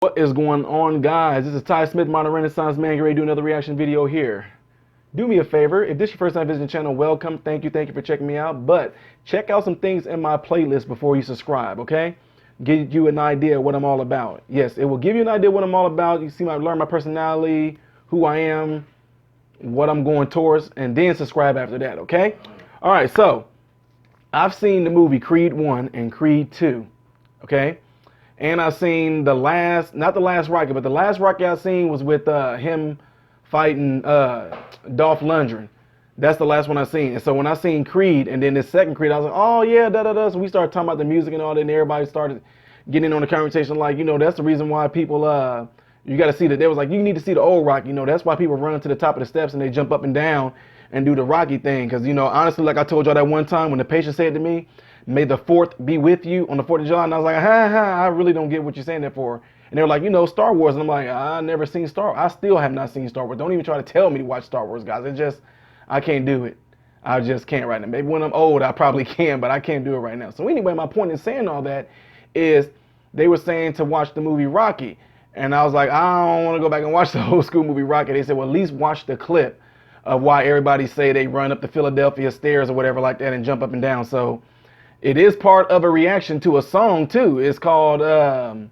What is going on, guys? This is Ty Smith, Modern Renaissance Man. Get ready to do another reaction video here. Do me a favor, if this is your first time visiting the channel, welcome. Thank you for checking me out. But check out some things in my playlist before you subscribe, okay? Give you an idea of what I'm all about. Yes, it will give you an idea of what I'm all about. You see, learn my personality, who I am, what I'm going towards, and then subscribe after that, okay? All right, so I've seen the movie Creed 1 and Creed 2, okay? And I've seen the last, not the last Rocky, but the last Rocky I've seen was with him fighting Dolph Lundgren. That's the last one I've seen. And so when I seen Creed and then this second Creed, I was like, oh yeah, da-da-da. So we started talking about the music and all that, and everybody started getting in on the conversation like, you know, that's the reason why people, you got to see that. They was like, you need to see the old Rocky. You know, that's why people run to the top of the steps and they jump up and down and do the Rocky thing. Because, you know, honestly, like I told y'all that one time when the patient said to me, may the 4th be with you on the 4th of July. And I was like, I really don't get what you're saying that for. And they were like, you know, Star Wars. And I'm like, I never seen Star Wars. I still have not seen Star Wars. Don't even try to tell me to watch Star Wars, guys. It just, I can't do it. I just can't right now. Maybe when I'm old, I probably can, but I can't do it right now. So anyway, my point in saying all that is they were saying to watch the movie Rocky. And I was like, I don't want to go back and watch the old school movie Rocky. They said, well, at least watch the clip of why everybody say they run up the Philadelphia stairs or whatever like that and jump up and down. So it is part of a reaction to a song too. It's called, I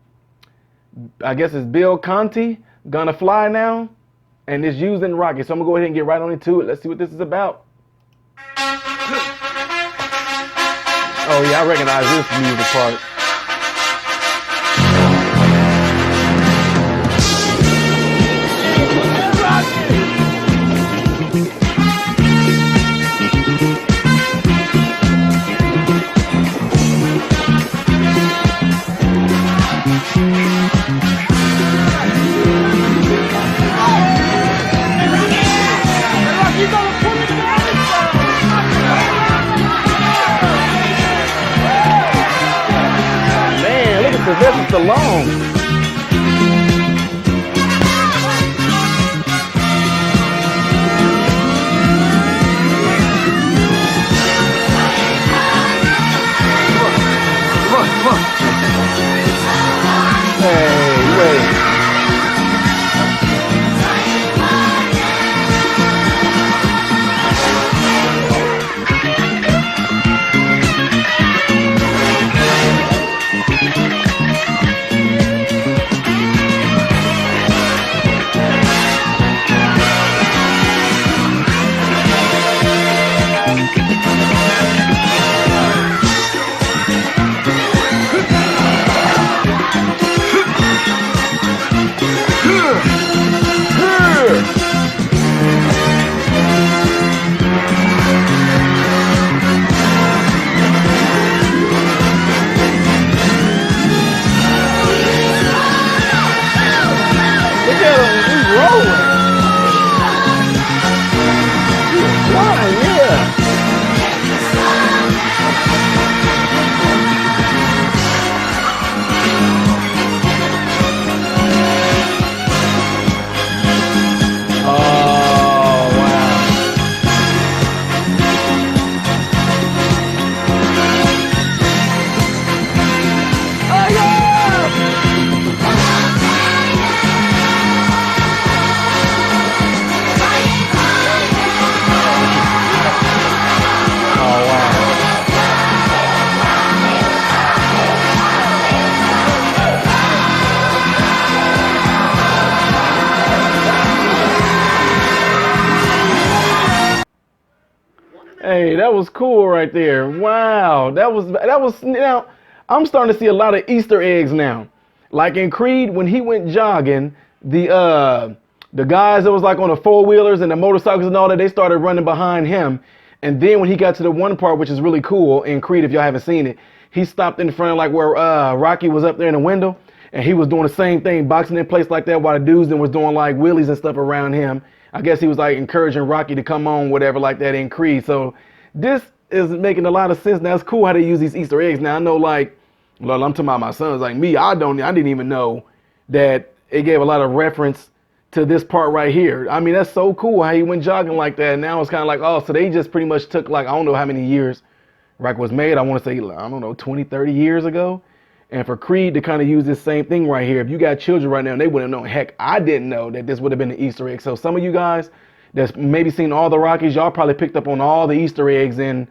guess it's Bill Conti, Gonna Fly Now. And it's used in Rocky. So I'm gonna go ahead and get right on into it. Let's see what this is about. Oh yeah, I recognize this music part. Sylvester Stallone. Come on. Hey, wait. Hey, that was cool right there. Wow, that was now I'm starting to see a lot of Easter eggs now. Like in Creed, when he went jogging, the guys that was like on the 4-wheelers and the motorcycles and all that, they started running behind him. And then when he got to the one part, which is really cool in Creed, if y'all haven't seen it, he stopped in front of like where Rocky was up there in the window, and he was doing the same thing, boxing in place like that, while the dudes then was doing like wheelies and stuff around him. I guess he was like encouraging Rocky to come on, whatever like that in Creed. So this is making a lot of sense. Now it's cool how they use these Easter eggs. Now I know, like, well, I'm talking about my sons, like me, I didn't even know that it gave a lot of reference to this part right here. I mean, that's so cool how he went jogging like that. And now it's kind of like, oh, so they just pretty much took like, I don't know how many years Rocky was made. I want to say, I don't know, 20, 30 years ago. And for Creed to kind of use this same thing right here, if you got children right now and they wouldn't know, heck, I didn't know that this would have been an Easter egg. So some of you guys that's maybe seen all the Rockies, y'all probably picked up on all the Easter eggs in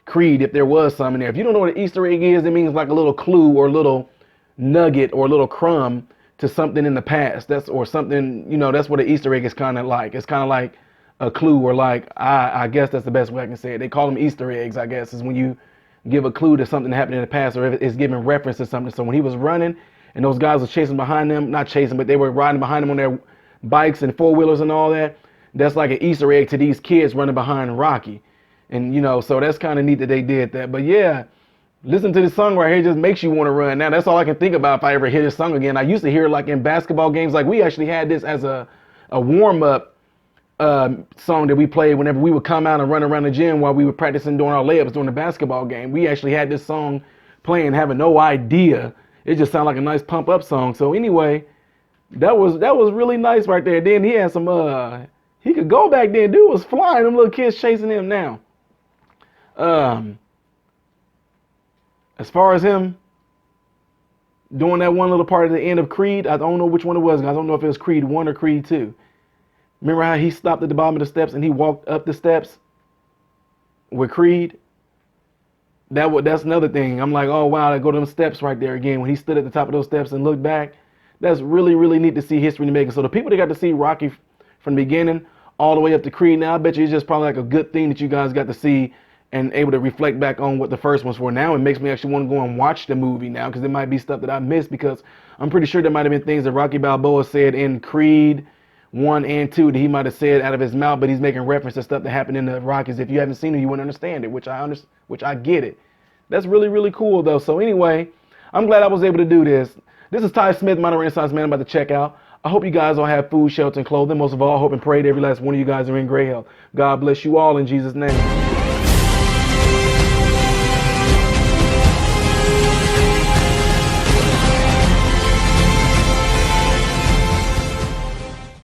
Creed if there was some in there. If you don't know what an Easter egg is, it means like a little clue or a little nugget or a little crumb to something in the past. That's or something, you know, that's what an Easter egg is kind of like. It's kind of like a clue, or like, I guess that's the best way I can say it. They call them Easter eggs, I guess, is when you give a clue to something that happened in the past, or if it's giving reference to something. So when he was running and those guys were chasing behind him, not chasing, but they were riding behind him on their bikes and four-wheelers and all that, that's like an Easter egg to these kids running behind Rocky. And, you know, so that's kind of neat that they did that. But yeah, listen to this song right here, it just makes you want to run. Now, that's all I can think about if I ever hear this song again. I used to hear it like in basketball games. Like we actually had this as a warm-up song that we played whenever we would come out and run around the gym while we were practicing doing our layups during the basketball game. We actually had this song playing, having no idea. It just sounded like a nice pump up song. So anyway, that was really nice right there. Then he had some he could go back then. Dude was flying. Them little kids chasing him now. As far as him doing that one little part at the end of Creed, I don't know which one it was. I don't know if it was Creed 1 or Creed 2. Remember how he stopped at the bottom of the steps and he walked up the steps with Creed? That's another thing. I'm like, oh wow, I go to them steps right there again. When he stood at the top of those steps and looked back, that's really, really neat to see history in the making. So the people that got to see Rocky from the beginning all the way up to Creed now, I bet you it's just probably like a good thing that you guys got to see and able to reflect back on what the first ones were. Now it makes me actually want to go and watch the movie now, because there might be stuff that I missed, because I'm pretty sure there might have been things that Rocky Balboa said in Creed 1 and 2 that he might have said out of his mouth, but he's making reference to stuff that happened in the Rockies. If you haven't seen it, you wouldn't understand it, which I get it. That's really, really cool though. So anyway, I'm glad I was able to do this. This is Ty Smith, Modern Renaissance Man. I'm about to check out. I hope you guys all have food, shelter, and clothing. Most of all, I hope and pray that every last one of you guys are in great health. God bless you all in Jesus' name.